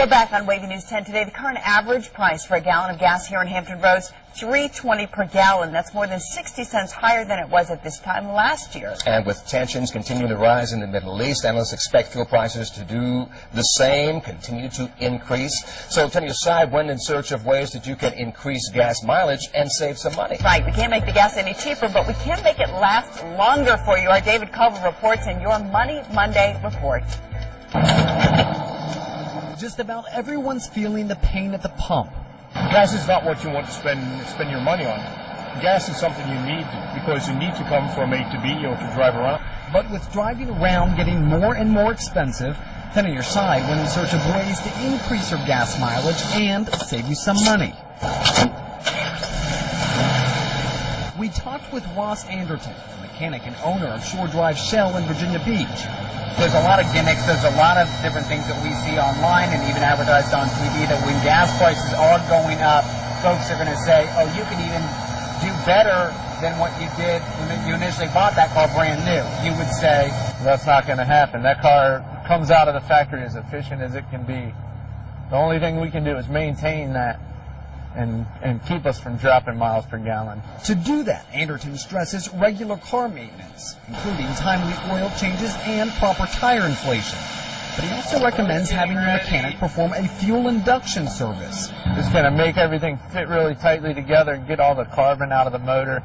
We're back on Wavy News 10 today. The current average price for a gallon of gas here in Hampton Roads, $3.20 per gallon. That's more than 60 cents higher than it was at this time last year. And with tensions continuing to rise in the Middle East, analysts expect fuel prices to do the same, continue to increase. So turn aside when in search of ways that you can increase gas mileage and save some money. Right. We can't make the gas any cheaper, but we can make it last longer for you. Our David Culver reports in your Money Monday report. Just about everyone's feeling the pain at the pump. Gas is not what you want to spend your money on. Gas is something you need because you need to come from A to B or to drive around. But with driving around getting more and more expensive, then on your side when in search of ways to increase your gas mileage and save you some money. We talked with Ross Anderton, a mechanic and owner of Shore Drive Shell in Virginia Beach. There's a lot of gimmicks, there's a lot of different things that we see online and even advertised on TV that when gas prices are going up, folks are going to say, oh, you can even do better than what you did when you initially bought that car brand new. You would say, That's not going to happen. That car comes out of the factory as efficient as it can be. The only thing we can do is maintain that and keep us from dropping miles per gallon. To do that, Anderton stresses regular car maintenance, including timely oil changes and proper tire inflation. But he also recommends having your mechanic perform a fuel induction service. It's going to make everything fit really tightly together and get all the carbon out of the motor.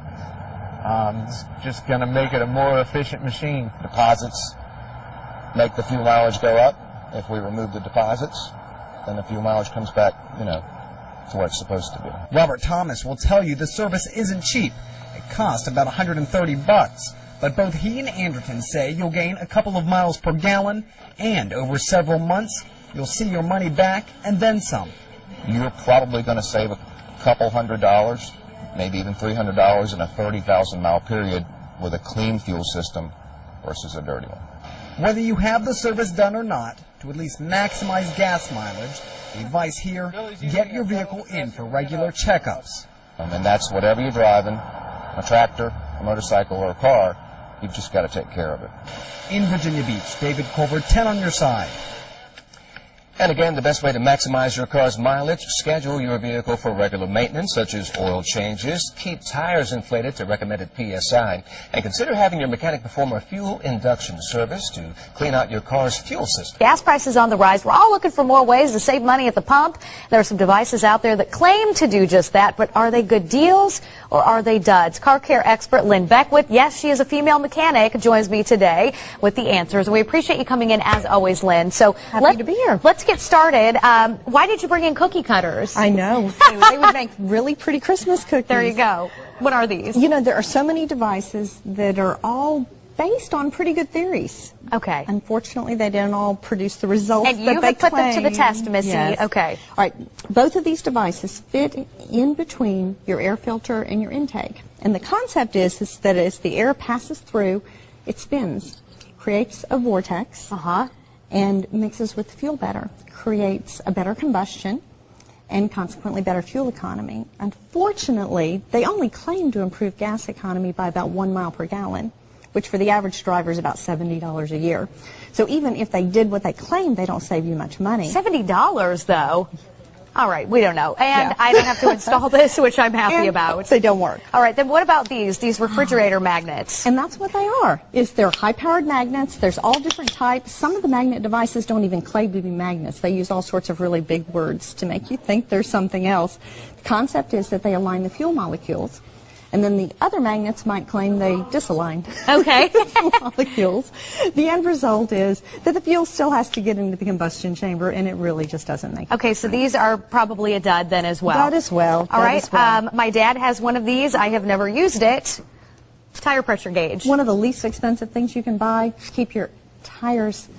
It's just going to make it a more efficient machine. Deposits make the fuel mileage go up. If we remove the deposits, then the fuel mileage comes back, to where it's supposed to be. Robert Thomas will tell you the service isn't cheap. It costs about $130, but both he and Anderton say you'll gain a couple of miles per gallon, and over several months, you'll see your money back and then some. You're probably going to save a couple $100, maybe even $300 in a 30,000 mile period with a clean fuel system versus a dirty one. Whether you have the service done or not, to at least maximize gas mileage, the advice here, get your vehicle in for regular checkups. And that's whatever you're driving, a tractor, a motorcycle, or a car, you've just got to take care of it. In Virginia Beach, David Culver, 10 on your side. And again, the best way to maximize your car's mileage, schedule your vehicle for regular maintenance, such as oil changes, keep tires inflated to recommended PSI, and consider having your mechanic perform a fuel induction service to clean out your car's fuel system. Gas prices on the rise. We're all looking for more ways to save money at the pump. There are some devices out there that claim to do just that, but are they good deals or are they duds? Car care expert Lynn Beckwith, yes, she is a female mechanic, joins me today with the answers. We appreciate you coming in as always, Lynn. So happy to be here. Let's get started. Why did you bring in cookie cutters? I know. They would make really pretty Christmas cookies. There you go. What are these? There are so many devices that are all based on pretty good theories. Okay. Unfortunately, they don't all produce the results that they claim. And you have put them to the test, Missy. Yes. Okay. All right. Both of these devices fit in between your air filter and your intake. And the concept is that as the air passes through, it spins, creates a vortex, and mixes with the fuel better, creates a better combustion, and consequently better fuel economy. Unfortunately, they only claim to improve gas economy by about 1 mile per gallon, which for the average driver is about $70 a year. So even if they did what they claim, they don't save you much money. $70 though? All right, we don't know. And I don't have to install this, which I'm happy about. They don't work. All right, then what about these refrigerator magnets? And that's what they are. They're high-powered magnets. There's all different types. Some of the magnet devices don't even claim to be magnets. They use all sorts of really big words to make you think there's something else. The concept is that they align the fuel molecules. And then the other magnets might claim they disalign the molecules. The end result is that the fuel still has to get into the combustion chamber, and it really just doesn't make Okay, so these are probably a dud then as well. Dud as well. All right, my dad has one of these. I have never used it. Tire pressure gauge. One of the least expensive things you can buy. Keep your tires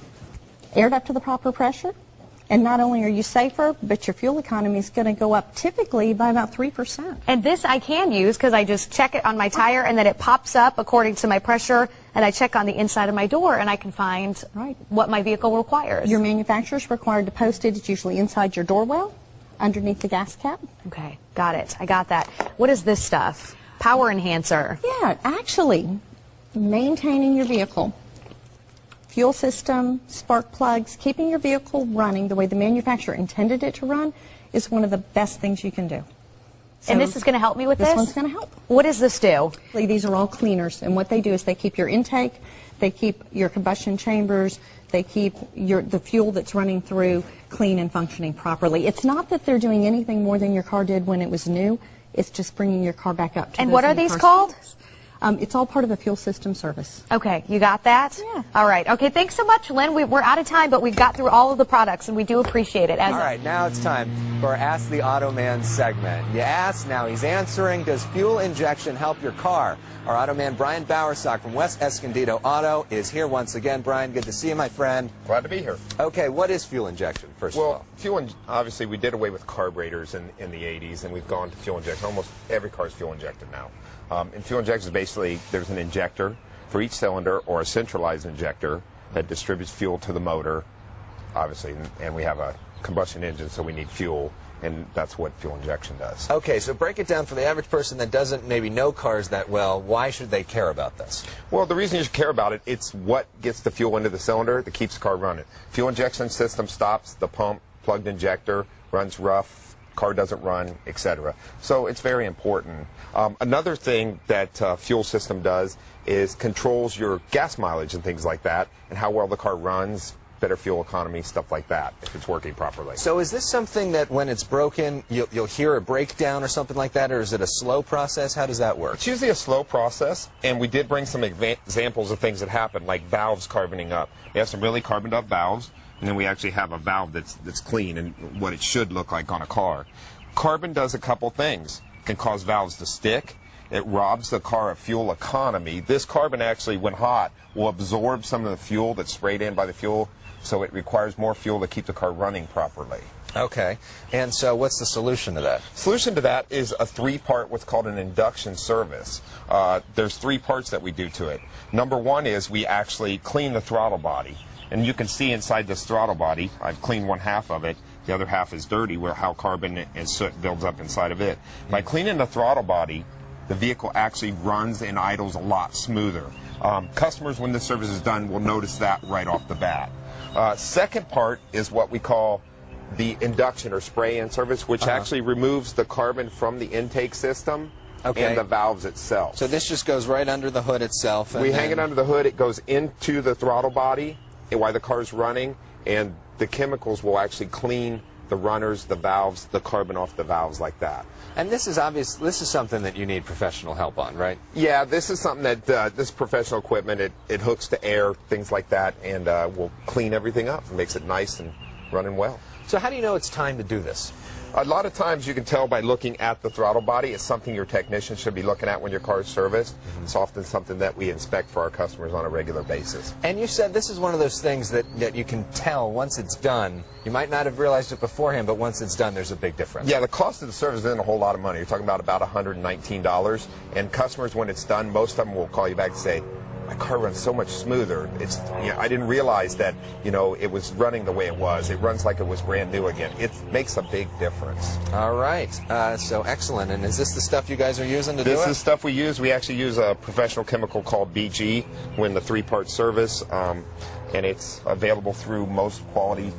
aired up to the proper pressure. And not only are you safer, but your fuel economy is going to go up typically by about 3%. And this I can use because I just check it on my tire and then it pops up according to my pressure, and I check on the inside of my door and I can find what my vehicle requires. Your manufacturer's required to post it. It's usually inside your door well, underneath the gas cap. Okay, got it. I got that. What is this stuff? Power enhancer. Yeah, actually, maintaining your vehicle fuel system, spark plugs, keeping your vehicle running the way the manufacturer intended it to run is one of the best things you can do. So and this is going to help me with this? This one's going to help. What does this do? These are all cleaners, and what they do is they keep your intake, they keep your combustion chambers, they keep the fuel that's running through clean and functioning properly. It's not that they're doing anything more than your car did when it was new. It's just bringing your car back up to And what are these called? It's all part of a fuel system service. Okay, you got that? Yeah. All right. Okay, thanks so much, Lynn. We're out of time, but we've got through all of the products, and we do appreciate it. All right, now it's time for our Ask the Auto Man segment. You ask, now he's answering. Does fuel injection help your car? Our Auto Man, Brian Bowersock from West Escondido Auto, is here once again. Brian, good to see you, my friend. Glad to be here. Okay, what is fuel injection, first of all? Well, obviously, we did away with carburetors in the 80s, and we've gone to fuel injection. Almost every car is fuel injected now. And fuel injection is basically, there's an injector for each cylinder or a centralized injector that distributes fuel to the motor, obviously, and we have a combustion engine, so we need fuel, and that's what fuel injection does. Okay, so break it down for the average person that doesn't maybe know cars that well. Why should they care about this? Well, the reason you should care about it, it's what gets the fuel into the cylinder that keeps the car running. Fuel injection system stops the pump, plugged injector, runs rough, car doesn't run, etc. So it's very important. Another thing that fuel system does is controls your gas mileage and things like that, and how well the car runs, better fuel economy, stuff like that, if it's working properly. So is this something that when it's broken, you'll hear a breakdown or something like that, or is it a slow process? How does that work? It's usually a slow process, and we did bring some examples of things that happen, like valves carboning up. We have some really carboned up valves, and then we actually have a valve that's clean and what it should look like on a car. Carbon does a couple things. It can cause valves to stick. It robs the car of fuel economy. This carbon actually, when hot, will absorb some of the fuel that's sprayed in by the fuel, so it requires more fuel to keep the car running properly. Okay. And so what's the solution to that? Solution to that is a three-part, what's called an induction service. There's three parts that we do to it. Number one is we actually clean the throttle body. And you can see inside this throttle body, I've cleaned one half of it. The other half is dirty, where how carbon and soot builds up inside of it. By cleaning the throttle body, the vehicle actually runs and idles a lot smoother. Customers, when this service is done, will notice that right off the bat. Second part is what we call the induction or spray-in service, which actually removes the carbon from the intake system and the valves itself. So this just goes right under the hood itself. We hang it under the hood. It goes into the throttle body while the car's running, and the chemicals will actually clean the runners, the valves, the carbon off the valves like that. And this is obvious. This is something that you need professional help on, right? Yeah, this is something that this professional equipment. It hooks to air, things like that, and will clean everything up and makes it nice and running well. So how do you know it's time to do this? A lot of times you can tell by looking at the throttle body. It's something your technician should be looking at when your car is serviced. It's often something that we inspect for our customers on a regular basis. And you said this is one of those things that you can tell once it's done. You might not have realized it beforehand, but once it's done, there's a big difference. Yeah, the cost of the service isn't a whole lot of money. You're talking about $119. And customers, when it's done, most of them will call you back and say, my car runs so much smoother. It's, I didn't realize that, it was running the way it was. It runs like it was brand new again. It makes a big difference. All right. So excellent. And is this the stuff you guys are using to do it? This is stuff we use. We actually use a professional chemical called BG when the three-part service, and it's available through most quality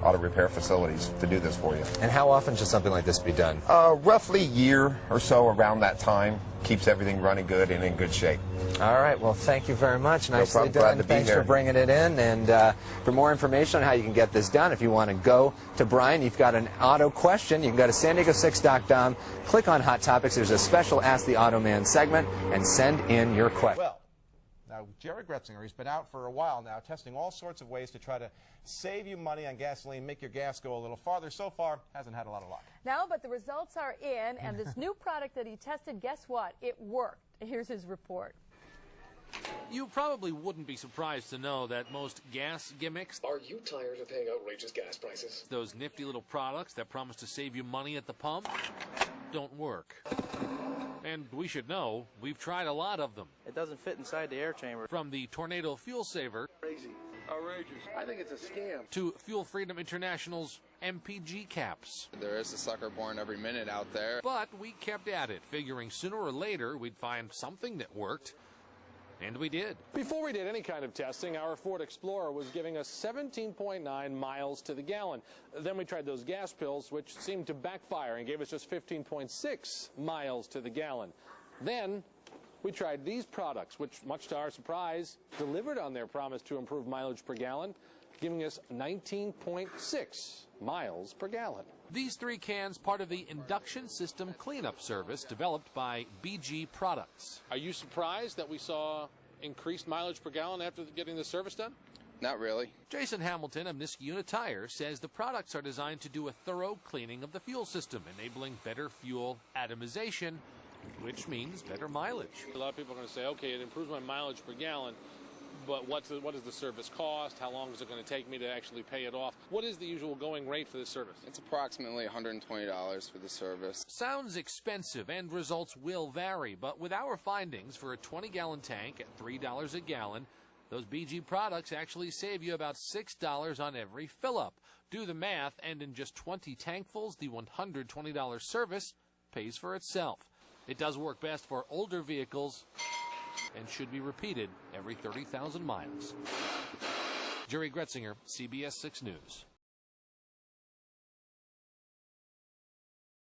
auto repair facilities to do this for you. And how often should something like this be done? Roughly a year or so around that time. Keeps everything running good and in good shape. All right. Well, thank you very much. No Nicely problem. done. Glad to be Thanks here. for bringing it in. And for more information on how you can get this done, if you want to go to Brian, you've got an auto question, you can go to sandiego6.com, click on Hot Topics. There's a special Ask the Auto Man segment, and send in your question. Well, now Jerry Gretzinger, he's been out for a while now, testing all sorts of ways to try to save you money on gasoline, make your gas go a little farther. So far, hasn't had a lot of luck. No, but the results are in, and this new product that he tested, guess what? It worked. Here's his report. You probably wouldn't be surprised to know that most gas gimmicks... Are you tired of paying outrageous gas prices? Those nifty little products that promise to save you money at the pump don't work. And we should know, we've tried a lot of them. It doesn't fit inside the air chamber. From the Tornado Fuel Saver... Crazy. Outrageous. I think it's a scam. ...to Fuel Freedom International's MPG caps. There is a sucker born every minute out there. But we kept at it, figuring sooner or later we'd find something that worked. And we did. Before we did any kind of testing, our Ford Explorer was giving us 17.9 miles to the gallon. Then we tried those gas pills, which seemed to backfire and gave us just 15.6 miles to the gallon. Then we tried these products, which, much to our surprise, delivered on their promise to improve mileage per gallon, giving us 19.6 miles per gallon. These 3 cans part of the induction system cleanup service developed by BG Products. Are you surprised that we saw increased mileage per gallon after getting the service done? Not really. Jason Hamilton of Niskayuna Tire says the products are designed to do a thorough cleaning of the fuel system, enabling better fuel atomization, which means better mileage. A lot of people are going to say, okay, it improves my mileage per gallon, but what does the service cost? How long is it going to take me to actually pay it off? What is the usual going rate for this service? It's approximately $120 for the service. Sounds expensive, and results will vary, but with our findings for a 20-gallon tank at $3 a gallon, those BG products actually save you about $6 on every fill-up. Do the math, and in just 20 tankfuls, the $120 service pays for itself. It does work best for older vehicles and should be repeated every 30,000 miles. Jerry Gretzinger, CBS 6 News.